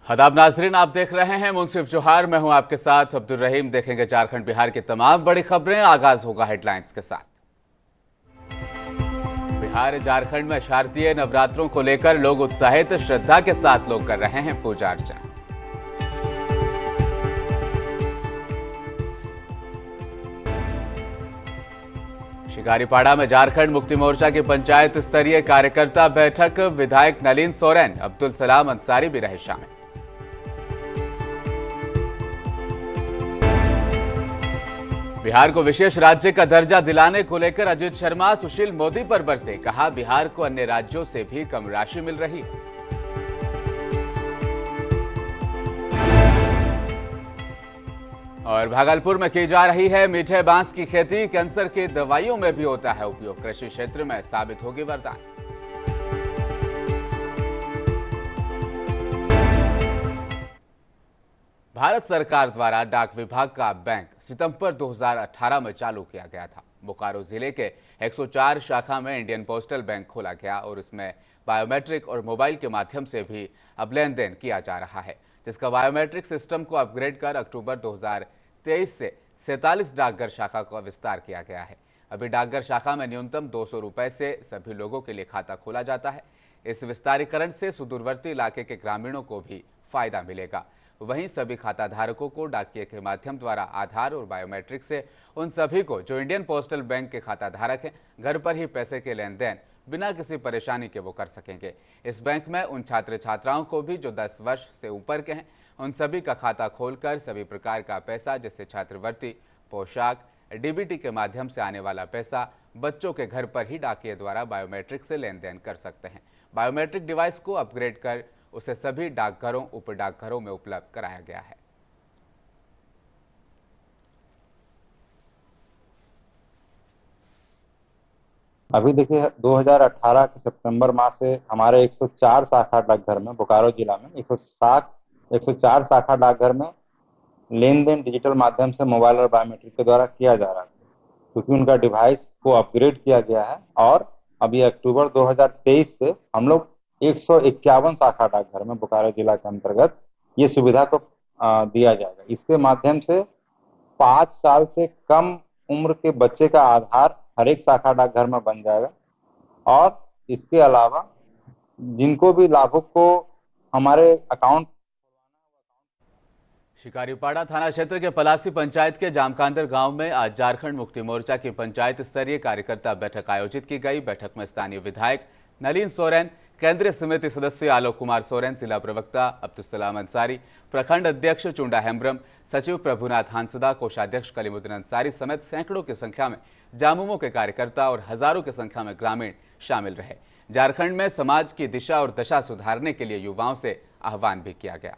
आदाब नाजरीन, आप देख रहे हैं मुंसिफ जोहार। मैं हूं आपके साथ अब्दुल रहीम। देखेंगे झारखंड बिहार की तमाम बड़ी खबरें। आगाज होगा हेडलाइंस के साथ। बिहार झारखंड में शारदीय नवरात्रों को लेकर लोग उत्साहित, श्रद्धा के साथ लोग कर रहे हैं पूजा अर्चना। शिकारीपाड़ा में झारखंड मुक्ति मोर्चा की पंचायत स्तरीय कार्यकर्ता बैठक। विधायक नलिन सोरेन, अब्दुल सलाम अंसारी भी रहे शामिल। बिहार को विशेष राज्य का दर्जा दिलाने को लेकर अजित शर्मा सुशील मोदी पर बरसे। कहा, बिहार को अन्य राज्यों से भी कम राशि मिल रही है। और भागलपुर में की जा रही है मीठे बांस की खेती। कैंसर की दवाइयों में भी होता है उपयोग। कृषि क्षेत्र में साबित होगी वरदान। भारत सरकार द्वारा डाक विभाग का बैंक सितंबर 2018 में चालू किया गया था। बोकारो जिले के 104 शाखा में इंडियन पोस्टल बैंक खोला गया और इसमें बायोमेट्रिक और मोबाइल के माध्यम से भी अब लेन देन किया जा रहा है, जिसका बायोमेट्रिक सिस्टम को अपग्रेड कर अक्टूबर 2023 से 47 डाकघर शाखा का विस्तार किया गया है। अभी डाकघर शाखा में न्यूनतम 200 रुपए से सभी लोगों के लिए खाता खोला जाता है। इस विस्तारीकरण से सुदूरवर्ती इलाके के ग्रामीणों को भी फायदा मिलेगा। वहीं सभी खाता धारकों को डाकिए के माध्यम द्वारा आधार और बायोमेट्रिक से उन सभी को जो इंडियन पोस्टल बैंक के खाता धारक हैं, घर पर ही पैसे के लेन देन बिना किसी परेशानी के वो कर सकेंगे। इस बैंक में उन छात्र छात्राओं को भी जो 10 वर्ष से ऊपर के हैं, उन सभी का खाता खोलकर सभी प्रकार का पैसा जैसे छात्रवृत्ति, पोशाक, डीबीटी के माध्यम से आने वाला पैसा बच्चों के घर पर ही डाकिए द्वारा बायोमेट्रिक से लेन देन कर सकते हैं। बायोमेट्रिक डिवाइस को अपग्रेड कर उसे सभी डाकघरों, उप डाकघरों में उपलब्ध कराया गया है। अभी देखिए 2018 के सितंबर माह से हमारे 104 शाखा डाकघर में, बोकारो जिला में 104 शाखा डाकघर में लेन देन डिजिटल माध्यम से मोबाइल और बायोमेट्रिक के द्वारा किया जा रहा है, क्योंकि उनका डिवाइस को अपग्रेड किया गया है। और अभी अक्टूबर 2023 से हम लोग 151 शाखा डाकघर में बोकारो जिला के अंतर्गत ये सुविधा को दिया जाएगा। इसके माध्यम से 5 साल से कम उम्र के बच्चे का आधार हर एक शाखा डाकघर में बन जाएगा। और इसके अलावा जिनको भी लाभुक को हमारे अकाउंट। शिकारीपाड़ा थाना क्षेत्र के पलासी पंचायत के जामकांदर गांव में आज झारखंड मुक्ति मोर्चा की पंचायत स्तरीय कार्यकर्ता बैठक आयोजित की गई। बैठक में स्थानीय विधायक नलिन सोरेन, केंद्रीय समिति सदस्य आलोक कुमार सोरेन, जिला प्रवक्ता अब्दुल सलाम अंसारी, प्रखंड अध्यक्ष चुंडा हेम्ब्रम, सचिव प्रभुनाथ हांसदा, कोषाध्यक्ष कलीमुद्दीन अंसारी समेत सैकड़ों की संख्या में जामुमो के कार्यकर्ता और हजारों की संख्या में ग्रामीण शामिल रहे। झारखंड में समाज की दिशा और दशा सुधारने के लिए युवाओं से आह्वान भी किया गया।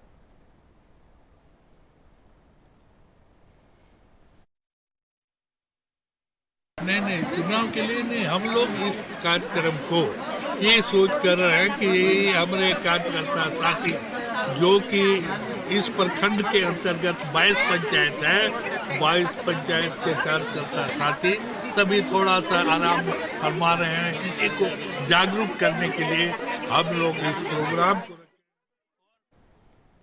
नहीं, चुनाव के लिए नहीं, हम लोग इस कार्यक्रम को ये सोच कर रहे हैं कि ये हमारे कार्यकर्ता साथी जो कि इस प्रखंड के अंतर्गत 22 पंचायत है, 22 पंचायत के कार्यकर्ता साथी सभी थोड़ा सा आराम फरमा रहे हैं। इसी को जागरूक करने के लिए हम लोग इस प्रोग्राम को।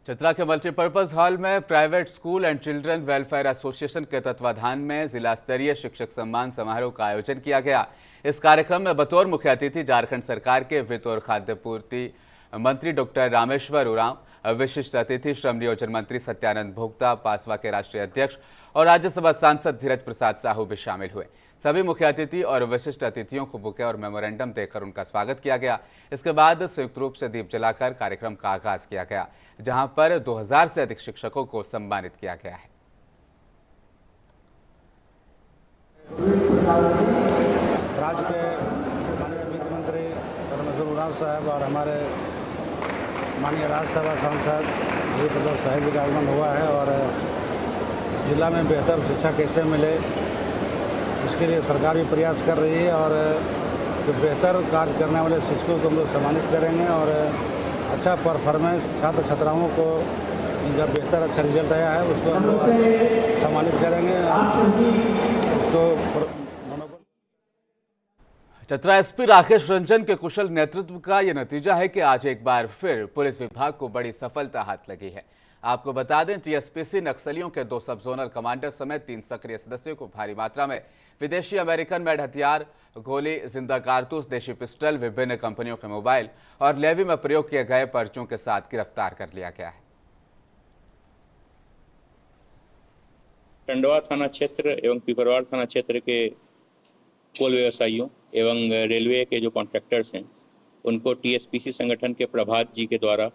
चतरा के मल्टीपर्पज हॉल में private school and children welfare association के तत्वाधान में जिला स्तरीय शिक्षक सम्मान समारोह का आयोजन किया गया। इस कार्यक्रम में बतौर मुख्य अतिथि झारखंड सरकार के वित्त और खाद्य पूर्ति मंत्री डॉक्टर रामेश्वर उरांव, विशिष्ट अतिथि श्रम नियोजन मंत्री सत्यानंद भोक्ता, पासवा के राष्ट्रीय अध्यक्ष और राज्यसभा सांसद धीरज प्रसाद साहू भी शामिल हुए। सभी मुख्य अतिथि और विशिष्ट अतिथियों को बुके और मेमोरेंडम देकर उनका स्वागत किया गया। इसके बाद संयुक्त रूप से दीप जलाकर कार्यक्रम का आगाज किया गया, जहां पर 2000 से अधिक शिक्षकों को सम्मानित किया गया है। राज्य के माननीय वित्त मंत्री रामेश्वर उरांव साहब और हमारे माननीय राज्यसभा सांसद धीरज प्रसाद साहब जी का आगमन हुआ है और जिला में बेहतर शिक्षा कैसे मिले इसके लिए सरकार भी प्रयास कर रही है। और जो बेहतर कार्य करने वाले शिक्षकों को हम लोग सम्मानित करेंगे और अच्छा परफॉर्मेंस छात्र छात्राओं को इनका बेहतर अच्छा रिजल्ट आया है उसको हम लोग सम्मानित करेंगे। इसको चतरा एसपी राकेश रंजन के कुशल नेतृत्व का यह नतीजा है कि आज एक बार फिर पुलिस विभाग को बड़ी सफलता हाथ लगी है। आपको बता दें, टीएसपीसी नक्सलियों के 2 सब जोनल कमांडर समेत 3 सक्रिय सदस्यों को भारी मात्रा में विदेशी अमेरिकन मेड हथियार, गोली, जिंदा कारतूस, देशी पिस्टल, विभिन्न कंपनियों के मोबाइल और लेवी में प्रयोग किए गए पर्चों के साथ गिरफ्तार कर लिया गया है। टंडवा थाना क्षेत्र एवं पिपरवाड़ थाना क्षेत्र के कोल व्यवसायियों एवं रेलवे के जो कॉन्ट्रैक्टर्स हैं, उनको टीएसपीसी संगठन के प्रभात जी के द्वारा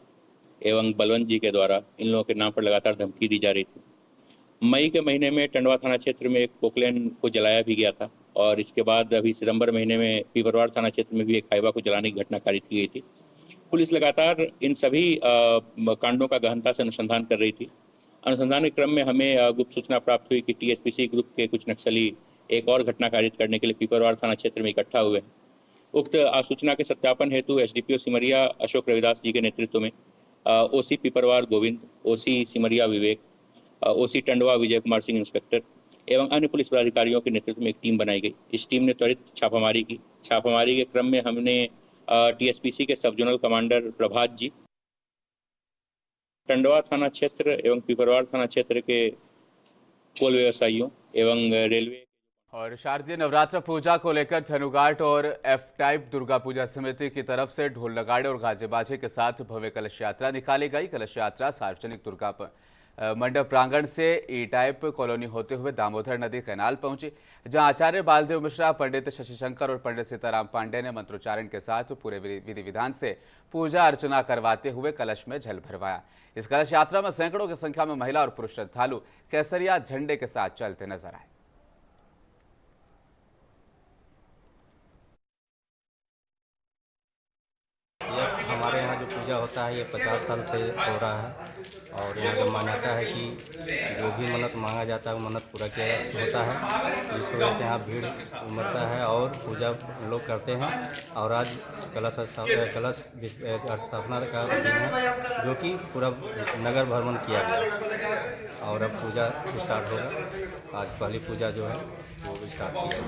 एवं बलवंत जी के द्वारा इन लोगों के नाम पर लगातार धमकी दी जा रही थी। मई के महीने में टंडवा थाना क्षेत्र में एक पोकलेन को जलाया भी गया था और इसके बाद अभी सितंबर महीने में पिपरवाड़ थाना क्षेत्र में भी एक हाइवा को जलाने की घटना कारित की गई थी। पुलिस लगातार इन सभी कांडों का गहनता से अनुसंधान कर रही थी। अनुसंधान के क्रम में हमें गुप्त सूचना प्राप्त हुई कि टीएसपीसी ग्रुप के कुछ नक्सली एक और घटना कारित करने के लिए पिपरवाड़ थाना क्षेत्र में इकट्ठा हुए हैं। उक्त सूचना के सत्यापन हेतु एसडीपीओ सिमरिया अशोक रविदास जी के नेतृत्व में ओसी पिपरवाड़ गोविंद, ओसी सिमरिया विवेक, ओसी टंडवा विजय कुमार सिंह इंस्पेक्टर एवं अन्य पुलिस पदाधिकारियों के नेतृत्व में एक टीम बनाई गई। इस टीम ने त्वरित छापामारी की। छापामारी के क्रम में हमने टीएसपीसी के सब जोनल कमांडर प्रभात जी, टंडवा थाना क्षेत्र एवं पिपरवाड़ थाना क्षेत्र के कोल व्यवसायियों एवं रेलवे और शारदीय नवरात्र पूजा को लेकर धनुघाट और एफ टाइप दुर्गा पूजा समिति की तरफ से ढोल नगाड़े और गाजे बाजे के साथ भव्य कलश यात्रा निकाली गई। कलश यात्रा सार्वजनिक दुर्गा मंडप प्रांगण से ई टाइप कॉलोनी होते हुए दामोदर नदी कैनाल पहुंची, जहां आचार्य बालदेव मिश्रा, पंडित शशिशंकर और पंडित सीताराम पांडे ने मंत्रोच्चारण के साथ पूरे विधि विधान से पूजा अर्चना करवाते हुए कलश में जल भरवाया। इस कलश यात्रा में सैकड़ों की संख्या में महिला और पुरुष श्रद्धालु केसरिया झंडे के साथ चलते नजर आए। हमारे यहाँ जो पूजा होता है ये 50 साल से हो रहा है और यहाँ का मान्यता है कि जो भी मन्नत मांगा जाता है वो मन्नत पूरा किया होता है, जिसकी वजह से यहाँ भीड़ उमड़ता है और पूजा लोग करते हैं। और आज कलश स्थापना का दिन है जो कि पूरा नगर भ्रमण किया गया और अब पूजा स्टार्ट होगा। आज पहली पूजा जो है वो स्टार्ट किया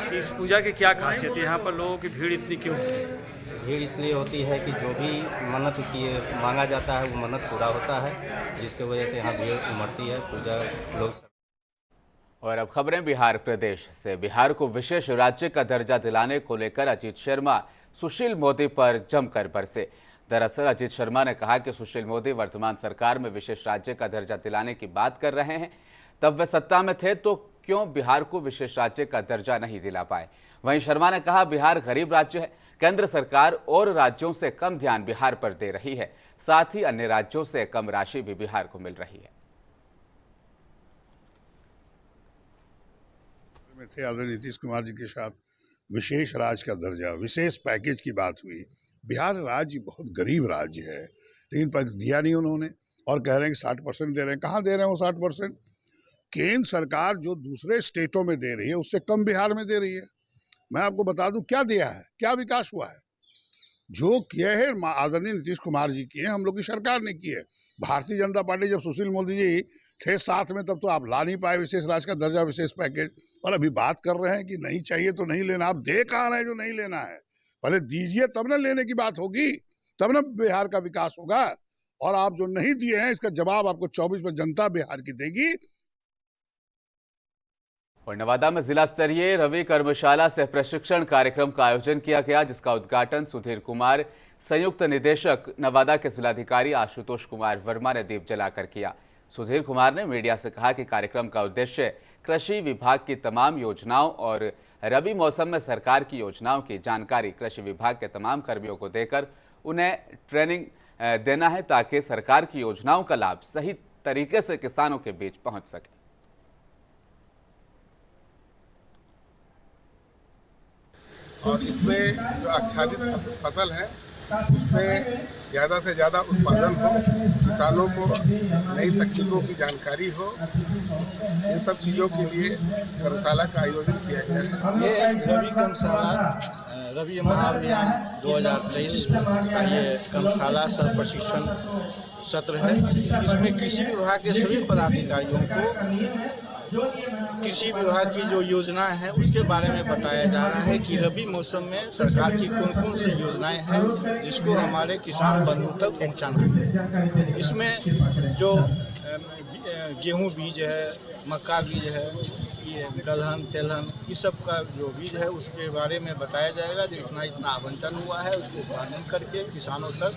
गया। इस पूजा की क्या खासियत है? यहाँ पर लोगों की भीड़ इतनी क्यों होती है? भीड़ इसलिए होती है कि जो भी मन्नत मांगा जाता है वो मन्नत पूरा होता है, जिसकी वजह से यहाँ भीड़ उमड़ती है। पूजा लोग। और अब खबरें बिहार प्रदेश से। बिहार को विशेष राज्य का दर्जा दिलाने को लेकर अजीत शर्मा सुशील मोदी पर जमकर बरसे। दरअसल अजीत शर्मा ने कहा कि सुशील मोदी वर्तमान सरकार में विशेष राज्य का दर्जा दिलाने की बात कर रहे हैं, तब वे सत्ता में थे तो क्यों बिहार को विशेष राज्य का दर्जा नहीं दिला पाए। वहीं शर्मा ने कहा, बिहार गरीब राज्य है, केंद्र सरकार और राज्यों से कम ध्यान बिहार पर दे रही है, साथ ही अन्य राज्यों से कम राशि भी बिहार को मिल रही है। में थे आदरणीय नीतीश कुमार जी के साथ विशेष राज्य का दर्जा, विशेष पैकेज की बात हुई। बिहार राज्य बहुत गरीब राज्य है, लेकिन पैकेज दिया नहीं उन्होंने और कह रहे हैं कि 60% दे रहे हैं। कहाँ दे रहे हैं वो 60%? केंद्र सरकार जो दूसरे स्टेटों में दे रही है उससे कम बिहार में दे रही है। मैं आपको बता दूं क्या दिया है, क्या विकास हुआ है। जो किए है आदरणीय नीतीश कुमार जी किए, हम लोग की सरकार ने किए। भारतीय जनता पार्टी जब सुशील मोदी जी थे साथ में तब तो आप ला नहीं पाए विशेष राज्य का दर्जा, विशेष पैकेज। और अभी बात कर रहे हैं कि नहीं चाहिए तो नहीं लेना। आप दे कहाँ रहे हैं जो नहीं लेना है? पहले दीजिए तब ना लेने की बात होगी, तब ना बिहार का विकास होगा। और आप जो नहीं दिए हैं इसका जवाब आपको 24 में जनता बिहार की देगी। और नवादा में जिला स्तरीय रवि कर्मशाला से प्रशिक्षण कार्यक्रम का आयोजन किया गया, जिसका उद्घाटन सुधीर कुमार, संयुक्त निदेशक नवादा के जिलाधिकारी आशुतोष कुमार वर्मा ने दीप जलाकर किया। सुधीर कुमार ने मीडिया से कहा कि कार्यक्रम का उद्देश्य कृषि विभाग की तमाम योजनाओं और रबी मौसम में सरकार की योजनाओं की जानकारी कृषि विभाग के तमाम कर्मियों को देकर उन्हें ट्रेनिंग देना है, ताकि सरकार की योजनाओं का लाभ सही तरीके से किसानों के बीच पहुंच सके। और इसमें जो आच्छादित फसल है उसमें ज़्यादा से ज़्यादा उत्पादन हो, किसानों को नई तकनीकों की जानकारी हो, इन सब चीज़ों के लिए कर्मशाला का आयोजन किया गया है। ये एक रवि कर्मशाला, रवि महाअभियान 2023 का ये कर्मशाला सह प्रशिक्षण सत्र है। इसमें कृषि विभाग के सभी पदाधिकारियों को कृषि विभाग की जो योजनाएं हैं उसके बारे में बताया जा रहा है कि रबी मौसम में सरकार की कौन कौन सी योजनाएं हैं जिसको हमारे किसान बंधु तक पहुंचाना है। इसमें जो गेहूं बीज है, मक्का बीज है, ये दलहन तेलहन, इस सब का जो बीज है उसके बारे में बताया जाएगा। जो इतना इतना आवंटन हुआ है उसको उत्पादन करके किसानों तक।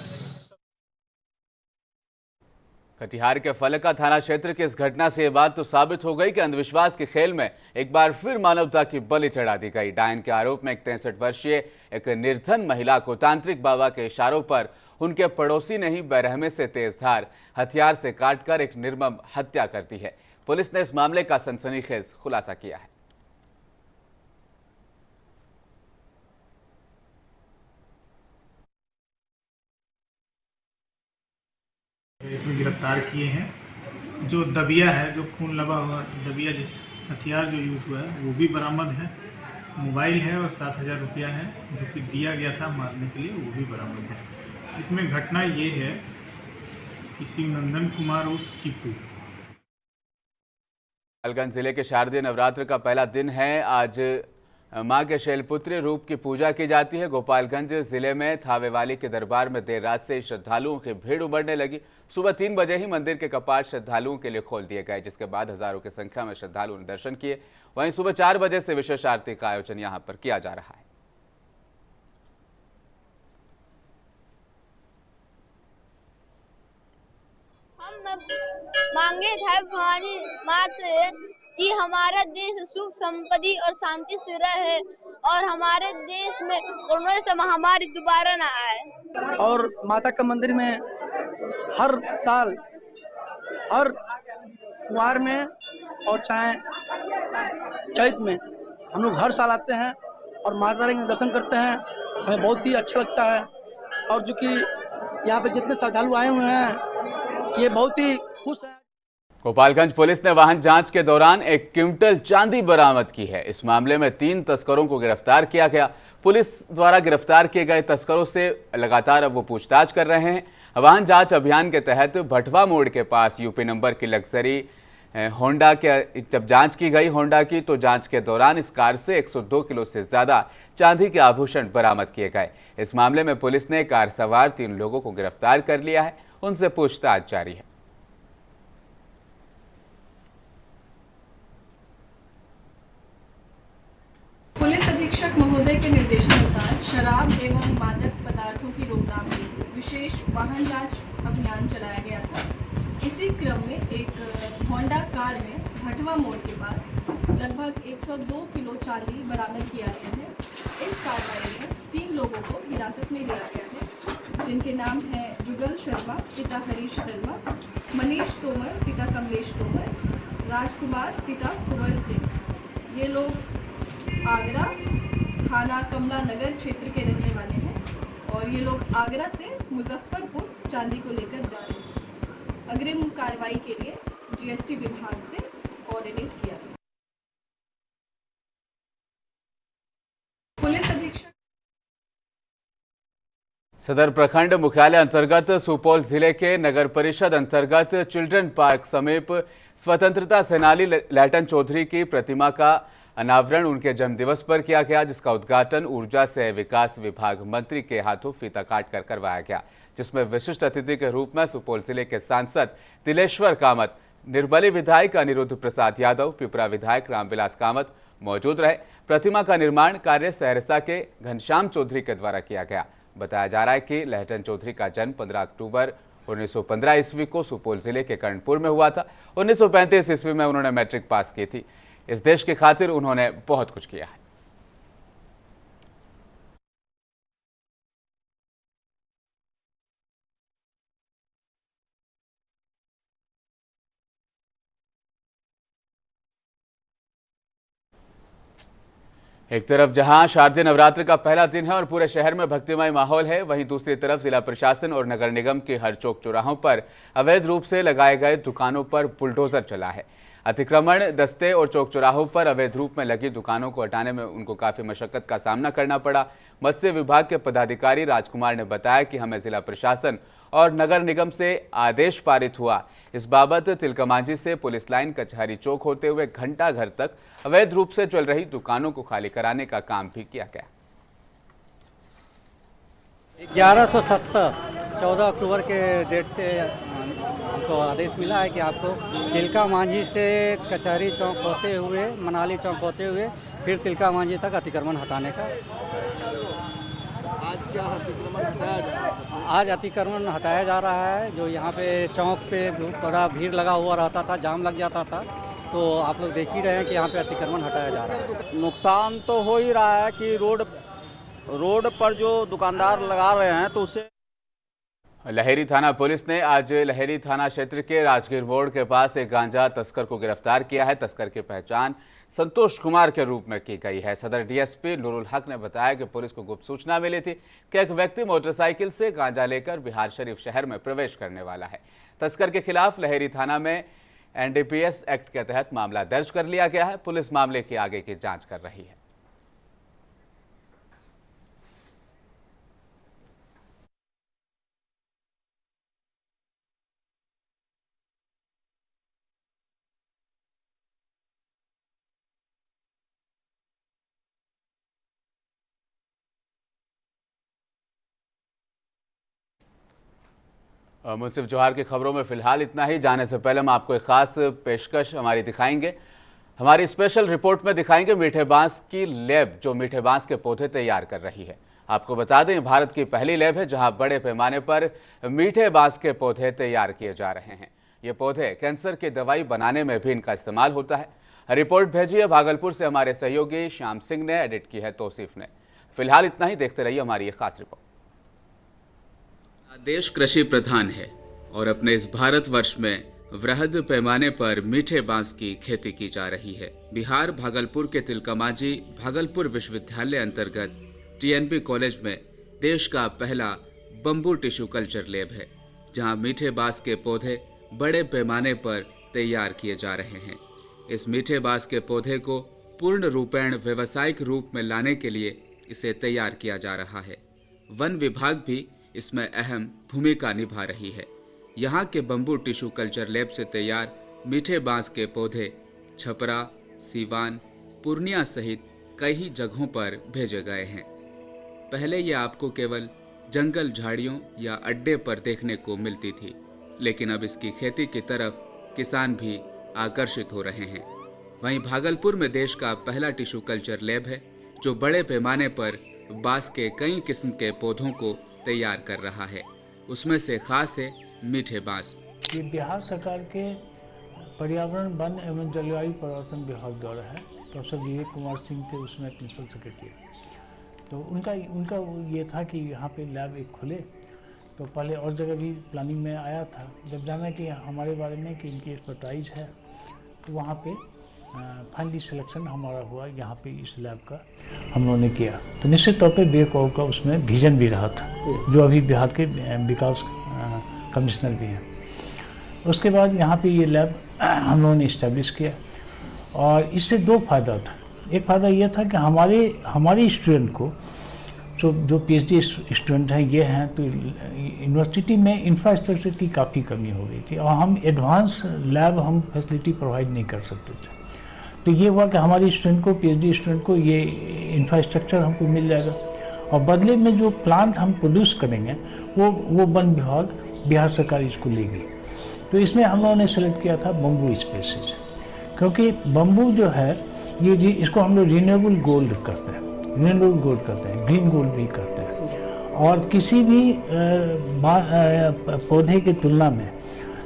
कटिहार के फलका थाना क्षेत्र की इस घटना से ये बात तो साबित हो गई कि अंधविश्वास के खेल में एक बार फिर मानवता की बलि चढ़ा दी गई। डायन के आरोप में एक 63 वर्षीय एक निर्धन महिला को तांत्रिक बाबा के इशारों पर उनके पड़ोसी ने ही बेरहमी से तेजधार हथियार से काटकर एक निर्मम हत्या कर दी है। पुलिस ने इस मामले का सनसनीखेज खुलासा किया है। इसमें गिरफ्तार किए हैं। जो दबिया है, जो खून लगा हुआ दबिया, जिस हथियार जो यूज़ हुआ है वो भी बरामद है। मोबाइल है और 7,000 रुपया है जो कि दिया गया था मारने के लिए, वो भी बरामद है। इसमें घटना ये है कि शिवनंदन कुमार उर्फ चिप्पू। गोपालगंज जिले के शारदीय नवरात्र का पहला दिन है। आज मां के शैलपुत्री रूप की पूजा की जाती है। गोपालगंज जिले में थावे वाली के दरबार में देर रात से श्रद्धालुओं की भीड़ उमड़ने लगी। सुबह 3 बजे ही मंदिर के कपाट श्रद्धालुओं के लिए खोल दिए गए, जिसके बाद हजारों की संख्या में श्रद्धालुओं ने दर्शन किए। वहीं सुबह 4 बजे से विशेष आरती का आयोजन यहां पर किया जा रहा है। हम मांगे थे भवानी माँ से कि हमारा देश सुख संपत्ति और शांति से रहे और हमारे देश में कोरोना से महामारी दोबारा न आए। और माता का मंदिर में हर साल हर त्योहार में और चाहे चैत में हम लोग हर साल आते हैं और माता रानी के दर्शन करते हैं। हमें बहुत ही अच्छा लगता है। और जो कि यहाँ पे जितने श्रद्धालु आए हुए हैं ये बहुत ही खुश हैं। गोपालगंज पुलिस ने वाहन जांच के दौरान 1 क्विंटल चांदी बरामद की है। इस मामले में 3 तस्करों को गिरफ्तार किया गया। पुलिस द्वारा गिरफ्तार किए गए तस्करों से लगातार अब वो पूछताछ कर रहे हैं। वाहन जांच अभियान के तहत भटवा मोड़ के पास यूपी नंबर की लग्जरी होंडा के जब जांच की गई होंडा की, तो जांच के दौरान इस कार से 102 किलो से ज्यादा चांदी के आभूषण बरामद किए गए। इस मामले में पुलिस ने कार सवार 3 लोगों को गिरफ्तार कर लिया है। उनसे पूछताछ जारी है। पुलिस अधीक्षक महोदय के निर्देशानुसार शराब एवं मादक पदार्थों की रोकथाम हेतु विशेष वाहन जांच अभियान चलाया गया था। इसी क्रम में एक होंडा कार में भटवा मोड़ के पास लगभग 102 किलो चांदी बरामद किया गया है। इस कार्रवाई में 3 लोगों को हिरासत में लिया गया है, जिनके नाम हैं जुगल शर्मा पिता हरीश शर्मा, मनीष तोमर पिता कमलेश तोमर, राजकुमार पिता कुंवर सिंह। ये लोग आगरा थाना कमला नगर क्षेत्र के रहने वाले हैं और ये लोग आगरा से मुजफ्फरपुर चांदी को लेकर जा रहे हैं। अग्रिम कार्रवाई के लिए जीएसटी विभाग से कोऑर्डिनेट किया गया। पुलिस अधीक्षक सदर प्रखंड मुख्यालय अंतर्गत सुपौल जिले के नगर परिषद अंतर्गत चिल्ड्रन पार्क समीप स्वतंत्रता सेनानी लैटन चौधरी की प्रतिमा का अनावरण उनके जन्मदिवस पर किया गया, जिसका उद्घाटन ऊर्जा से विकास विभाग मंत्री के हाथों फीता काट कर करवाया गया, जिसमें विशिष्ट अतिथि के रूप में सुपौल जिले के सांसद तिलेश्वर कामत, निर्मली विधायक अनिरुद्ध प्रसाद यादव, पिपरा विधायक रामविलास कामत मौजूद रहे। प्रतिमा का निर्माण कार्य सहरसा के घनश्याम चौधरी के द्वारा किया गया। बताया जा रहा है कि लहटन चौधरी का जन्म 15 अक्टूबर 1915 ईस्वी को सुपौल जिले के कर्णपुर में हुआ था। 1935 ईस्वी में उन्होंने मैट्रिक पास की थी। इस देश की खातिर उन्होंने बहुत कुछ किया है। एक तरफ जहां शारदीय नवरात्र का पहला दिन है और पूरे शहर में भक्तिमय माहौल है, वहीं दूसरी तरफ जिला प्रशासन और नगर निगम के हर चौक चौराहों पर अवैध रूप से लगाए गए दुकानों पर बुलडोजर चला है। अतिक्रमण दस्ते और चौक चौराहों पर अवैध रूप में लगी दुकानों को हटाने में उनको काफ़ी मशक्कत का सामना करना पड़ा। मत्स्य विभाग के पदाधिकारी राजकुमार ने बताया कि हमें जिला प्रशासन और नगर निगम से आदेश पारित हुआ। इस बाबत तिलकमांझी से पुलिस लाइन कचहरी चौक होते हुए घंटा घर तक अवैध रूप से चल रही दुकानों को खाली कराने का काम भी किया गया। 1170 14 अक्टूबर के डेट से हमको आदेश मिला है कि आपको तिलका मांझी से कचहरी चौक होते हुए मनाली चौक होते हुए फिर तिलका मांझी तक अतिक्रमण हटाने का। आज क्या अतिक्रमण हटाया जा रहा है? आज अतिक्रमण हटाया जा रहा है। जो यहाँ पे चौक पे बड़ा भीड़ लगा हुआ रहता था, जाम लग जाता था, तो आप लोग देख ही रहे हैं कि यहाँ पे अतिक्रमण हटाया जा रहा है। नुकसान तो हो ही रहा है कि रोड पर जो दुकानदार लगा रहे हैं तो उससे। लहेरी थाना पुलिस ने आज लहेरी थाना क्षेत्र के राजगीर मोड़ के पास एक गांजा तस्कर को गिरफ्तार किया है। तस्कर की पहचान संतोष कुमार के रूप में की गई है। सदर डीएसपी नूरुल हक ने बताया कि पुलिस को गुप्त सूचना मिली थी कि एक व्यक्ति मोटरसाइकिल से गांजा लेकर बिहार शरीफ शहर में प्रवेश करने वाला है। तस्कर के खिलाफ लहेरी थाना में एनडीपीएस एक्ट के तहत मामला दर्ज कर लिया गया है। पुलिस मामले की आगे की जांच कर रही है। मुंसिफ जोहार की खबरों में फिलहाल इतना ही। जाने से पहले हम आपको एक खास पेशकश हमारी दिखाएंगे। हमारी स्पेशल रिपोर्ट में दिखाएंगे मीठे बांस की लैब जो मीठे बांस के पौधे तैयार कर रही है। आपको बता दें भारत की पहली लैब है जहां बड़े पैमाने पर मीठे बांस के पौधे तैयार किए जा रहे हैं। ये पौधे कैंसर की दवाई बनाने में भी इनका इस्तेमाल होता है। रिपोर्ट भेजी है भागलपुर से हमारे सहयोगी श्याम सिंह ने, एडिट की है तौसीफ ने। फिलहाल इतना ही, देखते रहिए हमारी ये खास रिपोर्ट। देश कृषि प्रधान है और अपने इस भारतवर्ष में वृहद पैमाने पर मीठे बांस की खेती की जा रही है। बिहार भागलपुर के तिलकमांझी भागलपुर विश्वविद्यालय अंतर्गत टीएनबी कॉलेज में देश का पहला बम्बू टिश्यू कल्चर लैब है जहां मीठे बांस के पौधे बड़े पैमाने पर तैयार किए जा रहे हैं। इस मीठे बांस के पौधे को पूर्ण रूपेण व्यावसायिक रूप में लाने के लिए इसे तैयार किया जा रहा है। वन विभाग भी इसमें अहम भूमिका निभा रही है। यहाँ के बम्बू टिश्यू कल्चर लैब से तैयार मीठे बांस के पौधे छपरा, सीवान, पूर्णिया सहित कई जगहों पर भेजे गए हैं। पहले ये आपको केवल जंगल झाड़ियों या अड्डे पर देखने को मिलती थी, लेकिन अब इसकी खेती की तरफ किसान भी आकर्षित हो रहे हैं। वहीं भागलपुर में देश का पहला टिश्यू कल्चर लैब है जो बड़े पैमाने पर बांस के कई किस्म के पौधों को तैयार कर रहा है। उसमें से खास है मीठे बांस। ये बिहार सरकार के पर्यावरण, वन एवं जलवायु परिवर्तन विभाग द्वारा है। प्रोफेसर विवेक कुमार सिंह थे उसमें प्रिंसिपल सेक्रेटरी। तो उनका ये था कि यहाँ पे लैब एक खुले। तो पहले और जगह भी प्लानिंग में आया था। जब जाना कि हमारे बारे में कि इनकी एक्सपर्टाइज है तो वहाँ पे फाइनली सिलेक्शन हमारा हुआ। यहाँ पे इस लैब का हम लोगों ने किया। तो निश्चित तौर पे विवेक बाबू का उसमें विजन भी रहा था, जो अभी बिहार के विकास कमिश्नर भी हैं। उसके बाद यहाँ पे ये लैब हम लोगों ने इस्टेब्लिश किया और इससे दो फायदा था। एक फ़ायदा ये था कि हमारे स्टूडेंट को जो पीएचडी स्टूडेंट हैं ये हैं, तो यूनिवर्सिटी में इंफ्रास्ट्रक्चर की काफ़ी कमी हो गई थी और हम एडवांस लैब हम फैसिलिटी प्रोवाइड नहीं कर सकते थे। तो ये हुआ कि हमारे स्टूडेंट को, पीएचडी स्टूडेंट को ये इंफ्रास्ट्रक्चर हमको मिल जाएगा और बदले में जो प्लांट हम प्रोड्यूस करेंगे वो वन विभाग, बिहार सरकार इसको लेगी। तो इसमें हम लोगों ने सेलेक्ट किया था बम्बू स्पीसीज, क्योंकि बम्बू जो है ये इसको हम लोग रिन्यूएबल गोल्ड करते हैं, रिन्यूएबल गोल्ड करते हैं, ग्रीन गोल्ड भी करते हैं। और किसी भी पौधे की तुलना में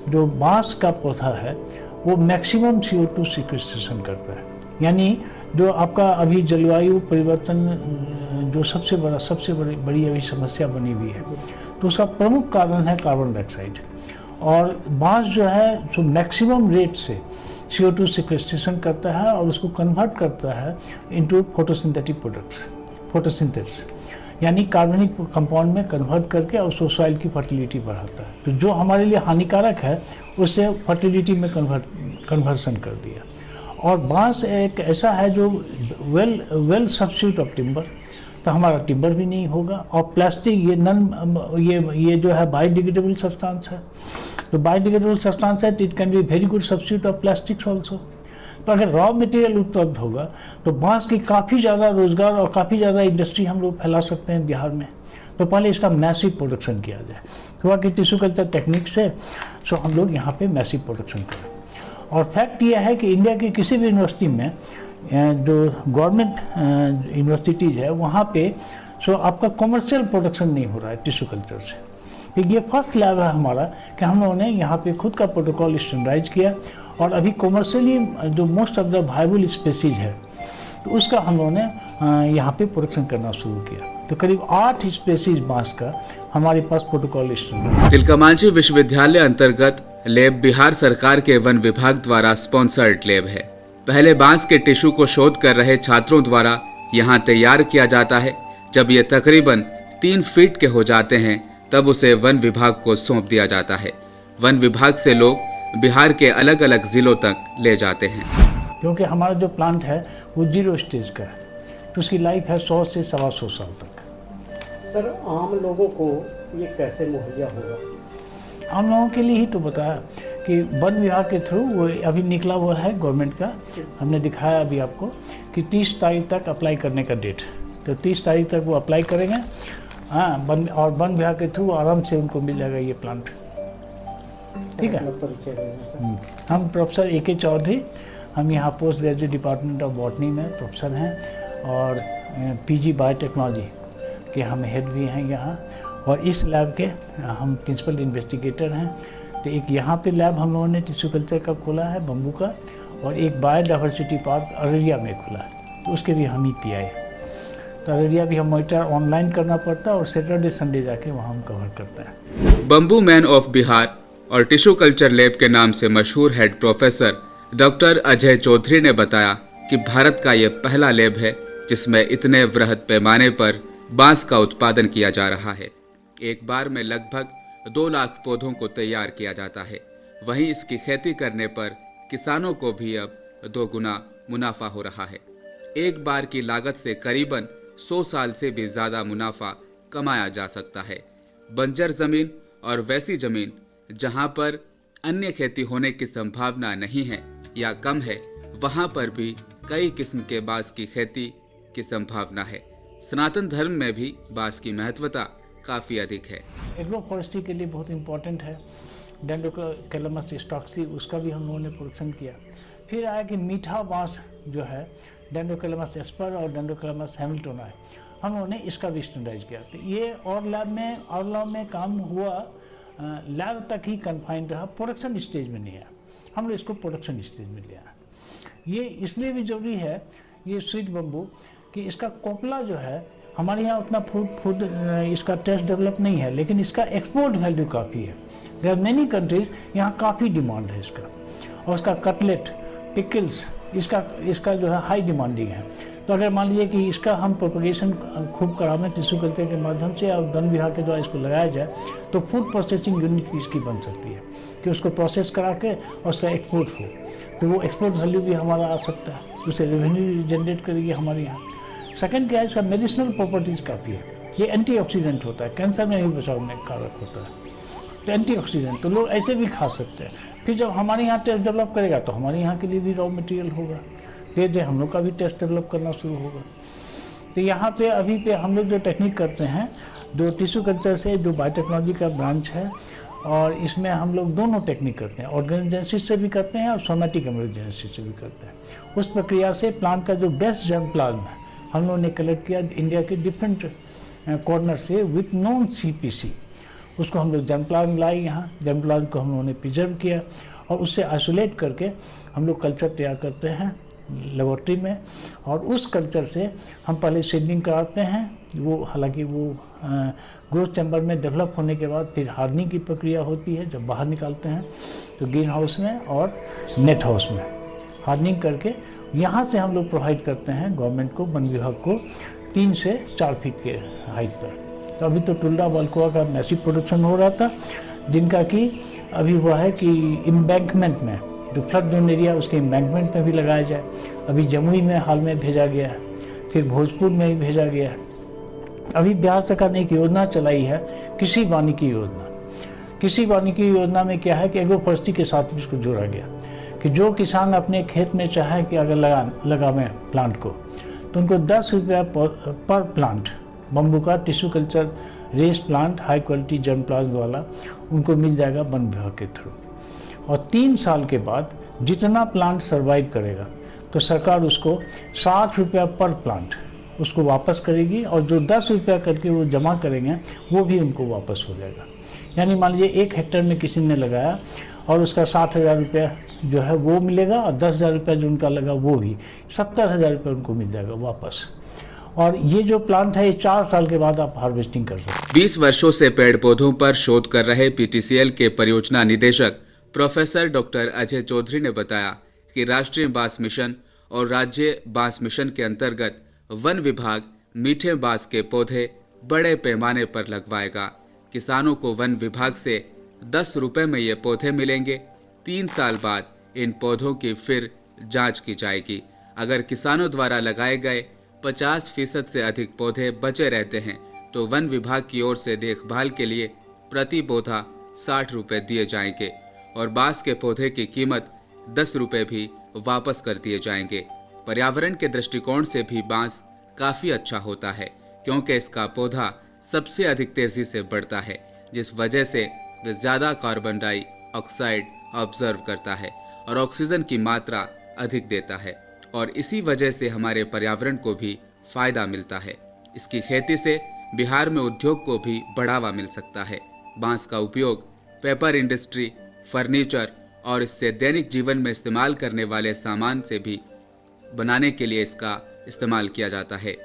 जो बांस का पौधा है वो मैक्सिमम CO2 सिक्वेस्ट्रेशन करता है। यानी जो आपका अभी जलवायु परिवर्तन जो सबसे बड़ी अभी समस्या बनी हुई है, तो उसका प्रमुख कारण है कार्बन डाइऑक्साइड। और बांस जो है जो मैक्सिमम रेट से CO2 सिक्वेस्ट्रेशन करता है और उसको कन्वर्ट करता है इनटू फोटोसिंथेटिक प्रोडक्ट्स, फोटोसिंथेसिस। यानी कार्बनिक कंपाउंड में कन्वर्ट करके और उसको सॉइल की फर्टिलिटी बढ़ाता है। तो जो हमारे लिए हानिकारक है उससे फर्टिलिटी में कन्वर्सन कर दिया। और बांस एक ऐसा है जो वेल सब्स्टिट्यूट ऑफ टिम्बर, तो हमारा टिम्बर भी नहीं होगा। और प्लास्टिक ये जो है बायोडिग्रेडेबल सब्सटेंस है, तो बायोडिग्रेडेबल सब्सटेंस है तो it can be very good substitute of plastics also. तो अगर रॉ मटेरियल उपलब्ध होगा तो बांस की काफ़ी ज़्यादा रोजगार और काफ़ी ज़्यादा इंडस्ट्री हम लोग फैला सकते हैं बिहार में। तो पहले इसका मैसिव प्रोडक्शन किया जाए, तो कि टिश्यू कल्चर टेक्निक से सो हम लोग यहाँ पे मैसिव प्रोडक्शन करें। और फैक्ट यह है कि इंडिया की किसी भी यूनिवर्सिटी में जो गवर्नमेंट यूनिवर्सिटीज़ है वहाँ पे सो आपका कॉमर्शियल प्रोडक्शन नहीं हो रहा है टिश्यू कल्चर से। तो ये फर्स्ट लैब है हमारा कि हम लोगों ने यहाँ पे खुद का प्रोटोकॉल स्टैंडर्डाइज किया और अभी कॉमर्शियली जो most of the viable species है तो उसका हम लोगों ने यहाँ पे प्रोडक्शन करना शुरू किया। तो करीब 8 स्पेसीज बांस का हमारे पास प्रोटोकॉल स्टैंडर्ड। तिलकमांझी विश्वविद्यालय अंतर्गत लैब बिहार सरकार के वन विभाग द्वारा स्पॉन्सर्ड लैब है। पहले बांस के टिश्यू को शोध कर रहे छात्रों द्वारा यहाँ तैयार किया जाता है। जब ये तकरीबन 3 फीट के हो जाते हैं तब उसे वन विभाग को सौंप दिया जाता है। वन विभाग से लोग बिहार के अलग अलग जिलों तक ले जाते हैं। क्योंकि हमारा जो प्लांट है वो 0 स्टेज का है, तो उसकी लाइफ है 100 से 125 साल तक। सर आम लोगों को ये कैसे मुहैया होगा? आम लोगों के लिए ही तो बताया कि वन विभाग के थ्रू वो अभी निकला हुआ है गवर्नमेंट का, हमने दिखाया अभी आपको कि 30 तारीख तक अप्लाई करने का डेट, तो 30 तारीख तक वो अप्लाई करेंगे। हाँ, और वन विभाग के थ्रू आराम से उनको मिल जाएगा ये प्लांट। ठीक है। हम प्रोफेसर A.K. चौधरी, हम यहाँ post graduate department of botany में प्रोफेसर हैं और PG बायोटेक्नोलॉजी के हम हेड भी हैं यहाँ, और इस लैब के हम प्रिंसिपल इन्वेस्टिगेटर हैं। तो एक यहाँ पे लैब हम लोगों ने टिश्यू कल्चर का खोला है बम्बू का, और एक बायोडाइवर्सिटी पार्क अररिया में खुला है, तो उसके भी हम ही PI। तो अररिया भी हम मॉनिटर ऑनलाइन करना पड़ता है और सैटरडे संडे जाके वहाँ हम कवर करते हैं। बम्बू मैन ऑफ बिहार और टिश्यू कल्चर लैब के नाम से मशहूर head professor doctor Ajay Chaudhary ने बताया कि भारत का यह पहला लैब है जिसमें इतने वृहद पैमाने पर बांस का उत्पादन किया जा रहा है। एक बार में लगभग 2 लाख पौधों को तैयार किया जाता है। वहीं इसकी खेती करने पर किसानों को भी अब 2 गुना मुनाफा हो रहा है। एक बार की लागत से करीबन 100 साल से भी ज़्यादा मुनाफा कमाया जा सकता है। बंजर ज़मीन और वैसी ज़मीन जहां पर अन्य खेती होने की संभावना नहीं है या कम है, वहां पर भी कई किस्म के बांस की खेती की संभावना है। सनातन धर्म में भी बांस की महत्वता काफ़ी अधिक है। एग्रो फॉरेस्ट्री के लिए बहुत इम्पोर्टेंट है। डेंड्रोकैलामस स्टॉक्सी, उसका भी हम लोगों ने प्रोडक्शन किया। फिर आया कि मीठा बांस जो है डेंड्रोकैलामस एस्पर और डेंड्रोकैलामस हैमिल्टोना है, हम लोगों ने इसका भी स्टैंडर्डाइज किया। तो ये और लैब में काम हुआ, लैब तक ही कन्फाइंड रहा, प्रोडक्शन स्टेज में नहीं आया। हम लोग इसको प्रोडक्शन स्टेज में ले आए। ये इसलिए भी ज़रूरी है ये स्वीट बम्बू कि इसका कोपला जो है हमारे यहाँ उतना फूड इसका टेस्ट डेवलप नहीं है, लेकिन इसका एक्सपोर्ट वैल्यू काफ़ी है। देयर आर मेनी कंट्रीज, यहाँ काफ़ी डिमांड है इसका। और इसका कटलेट, पिकल्स, इसका जो है हाई डिमांडिंग है। तो अगर मान लीजिए कि इसका हम प्रोपगेशन खूब करावें टिश्यू कल्चर के माध्यम से और वन विभाग के द्वारा इसको लगाया जाए तो फूड प्रोसेसिंग यूनिट भी इसकी बन सकती है कि उसको प्रोसेस करा के और उसका एक्सपोर्ट हो, तो वो एक्सपोर्ट वैल्यू भी हमारा आ सकता है, उससे रेवेन्यू जनरेट करेगी हमारे यहाँ। सेकेंड क्या है, इसका मेडिसिनल प्रॉपर्टीज़ काफ़ी है। ये एंटीऑक्सीडेंट होता है, कैंसर में भी बचाव में कारक होता है, तो एंटीऑक्सीडेंट तो लोग ऐसे भी खा सकते हैं। फिर जब हमारे यहाँ टेस्ट डेवलप करेगा तो हमारे यहाँ के लिए भी रॉ मटेरियल होगा, धीरे हम लोग का भी टेस्ट डेवलप करना शुरू होगा। तो यहाँ पे अभी पे हम लोग जो टेक्निक करते हैं, जो टिश्यू कल्चर से जो बायोटेक्नोलॉजी का ब्रांच है, और इसमें हम लोग दोनों टेक्निक करते हैं, ऑर्गेनोजेनेसिस से भी करते हैं और सोमेटिक एम्ब्रियोजेनेसिस से भी करते हैं। उस प्रक्रिया से प्लांट का जो बेस्ट जर्म प्लाज्म है हम लोगों ने कलेक्ट किया इंडिया के डिफरेंट कॉर्नर से विथ नॉन CPC, उसको हम लोग जर्म प्लाज्म लाए यहाँ, जर्म प्लाज्म को हम लोगों ने प्रिजर्व किया और उससे आइसोलेट करके हम लोग कल्चर तैयार करते हैं लेबोरेटरी में। और उस कल्चर से हम पहले सीडलिंग कराते हैं, वो हालांकि वो ग्रोथ चैम्बर में डेवलप होने के बाद फिर हार्डनिंग की प्रक्रिया होती है। जब बाहर निकालते हैं तो ग्रीन हाउस में और नेट हाउस में हार्डनिंग करके यहाँ से हम लोग प्रोवाइड करते हैं गवर्नमेंट को, वन विभाग को, 3 से 4 फीट के हाइट पर। तो अभी तो टुल्डा बल्कोआ का मैसिव प्रोडक्शन हो रहा था, जिनका कि अभी वह है कि एम्बैंकमेंट में जो फ्लड जोन एरिया उसके एम्बैंकमेंट में भी लगाया जाए। अभी जमुई में हाल में भेजा गया है, फिर भोजपुर में भी भेजा गया है। अभी बिहार सरकार ने एक योजना चलाई है, कृषि वानिकी योजना। कृषि वानिकी योजना में क्या है कि एग्रो फॉरेस्ट्री के साथ भी इसको जोड़ा गया कि जो किसान अपने खेत में चाहे कि अगर लगावें प्लांट को, तो उनको 10 रुपया पर प्लांट बम्बू का टिश्यू कल्चर रेस plant high quality germ plant वाला उनको मिल जाएगा वन विभाग के थ्रू। और 3 साल के बाद जितना प्लांट सर्वाइव करेगा तो सरकार उसको 60 रुपया पर प्लांट उसको वापस करेगी, और जो 10 रुपया करके वो जमा करेंगे वो भी उनको वापस हो जाएगा। यानी मान लीजिए 1 हेक्टेयर में किसी ने लगाया और उसका 60,000 रुपया जो है वो मिलेगा, और 10,000 रुपया जो उनका लगा वो भी 70,000 रुपया उनको मिल जाएगा वापस। और ये जो प्लांट है ये 4 साल के बाद आप हार्वेस्टिंग कर सकते हैं। 20 वर्षों से पेड़ पौधों पर शोध कर रहे पीटीसीएल के परियोजना निदेशक प्रोफेसर डॉक्टर अजय चौधरी ने बताया कि राष्ट्रीय बांस मिशन और राज्य बांस मिशन के अंतर्गत वन विभाग मीठे बांस के पौधे बड़े पैमाने पर लगवाएगा। किसानों को वन विभाग से 10 रुपए में ये पौधे मिलेंगे। 3 साल बाद इन पौधों की फिर जांच की जाएगी। अगर किसानों द्वारा लगाए गए 50% से अधिक पौधे बचे रहते हैं तो वन विभाग की ओर से देखभाल के लिए प्रति पौधा 60 रुपए दिए जाएंगे और बांस के पौधे की कीमत 10 रुपए भी वापस कर दिए जाएंगे। पर्यावरण के दृष्टिकोण से भी बांस काफी अच्छा होता है क्योंकि इसका पौधा सबसे अधिक तेजी से बढ़ता है, जिस वजह से वह ज्यादा कार्बन डाइऑक्साइड ऑब्जर्व करता है और ऑक्सीजन की मात्रा अधिक देता है, और इसी वजह से हमारे पर्यावरण को भी फायदा मिलता है। इसकी खेती से बिहार में उद्योग को भी बढ़ावा मिल सकता है। बांस का उपयोग पेपर इंडस्ट्री, फर्नीचर और इससे दैनिक जीवन में इस्तेमाल करने वाले सामान से भी बनाने के लिए इसका इस्तेमाल किया जाता है।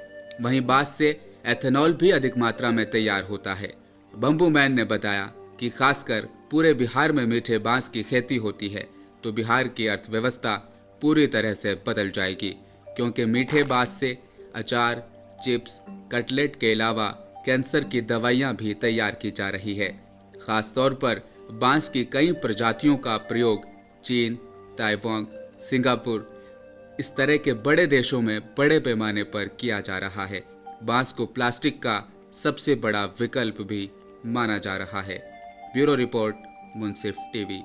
वहीं बांस से एथेनॉल भी अधिक मात्रा में तैयार होता है। बम्बू मैन ने बताया कि खासकर पूरे बिहार में मीठे बांस की खेती होती है तो बिहार की अर्थव्यवस्था पूरी तरह से बदल जाएगी, क्योंकि मीठे बांस से अचार, चिप्स, कटलेट के अलावा कैंसर की दवाइयाँ भी तैयार की जा रही है। खासतौर पर बांस की कई प्रजातियों का प्रयोग चीन, ताइवान, सिंगापुर इस तरह के बड़े देशों में बड़े पैमाने पर किया जा रहा है। बांस को प्लास्टिक का सबसे बड़ा विकल्प भी माना जा रहा है। ब्यूरो रिपोर्ट, मुंसिफ टीवी।